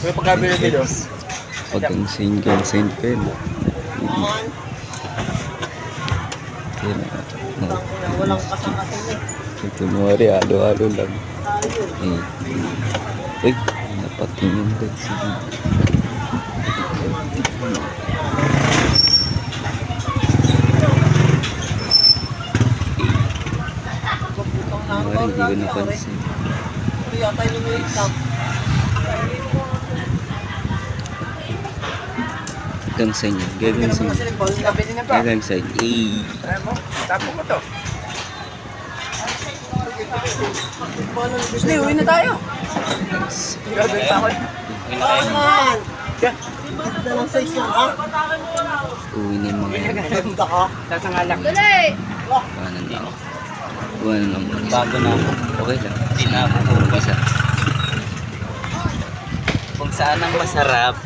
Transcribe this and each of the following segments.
May pagkabili-bilo. Pag ang single Saint Pen. Walang kasama-kasama eh. Kunwari, alo-alo lang. Uy, napatingin din sige. Kunwari, hindi ko napansin. Ito yata yung lumilit lang. Gagang sa inyo, gagang sa inyo. Nabili na ba? Gagang sa inyo. Alam mo, tapo ko to. Gusto, uwi na tayo. Gagawin pa ako. Aman! Ganda ng size yan, ha? Uwi na yung mga yan. Ganda ka. Nasa nga lang. Kanan lang. Buwan lang. Bago na ako. Okay lang. Pinapuro ko Isa. Kung saan ang masarap,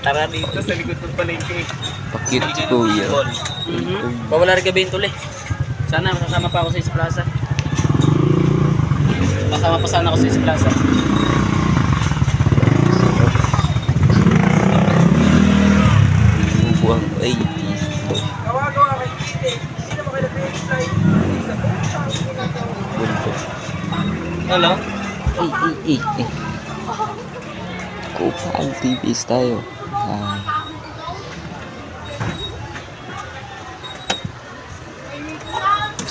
tara dito sa likod ng palengke. Pakit si Kuya. Pawala rin gabi yung tuli. Sana masasama pa ako sa East Plaza. Masama pa sana ako sa East Plaza. Buwang 80s. Gawa-gawa kay Tite. Hindi na ba kayo nag-explain? Buntot. Hello? Eh. Kupal TVs tayo.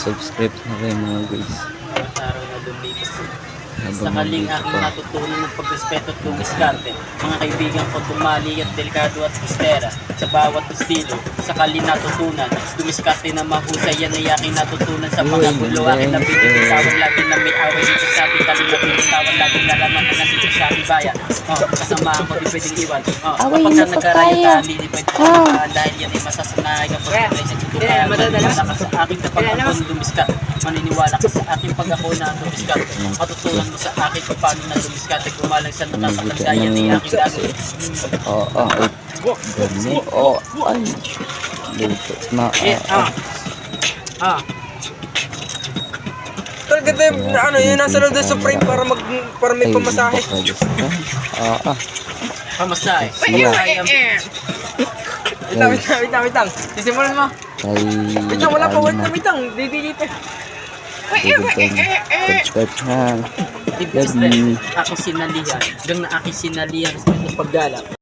Subscribe na kayo mga guys. Araw na lumipas. Habang Sakaling nandito aking pa. natutunan ng pagrespeto at lumiskarte. Mga kaibigan ko tumali at delikado at pistera. Sa bawat estilo, sakaling natutunan. Lumiskarte na mahusay yan ay aking natutunan. Sa mga Uy, gulo ganda aking yan. nabinitawan. Lagi na may away dito sa ating taling nabinitawan. Lagi nalaman na nandito sa ating bayan. Kasama mo di pwedeng iwan. Kapag na nagkaraya ka, hindi pwedeng iwan. Dahil yan ay masasanahay kapag nagay sa tutukan. Maniwala ka sa aking kapag ako lumiskat. Maniniwala ka sa aking pag ako na lumiskat. Matutunan mo sa akin kung paano na lumiskat. Kumalang sa nakakatagayan ay aking gagawin. Ganun. Ay. Luto na. Talaga ano yun, nasa loob ng Supreme para may pamasahe. Pamasahe. Siya. Wait lang. Sisimulan mo. Wait lang, wala pa. Wait lang. Didilite. Subscribe na. Ibig sabihin, aking sinalihan. Hanggang na aking sinalihan sa paggala.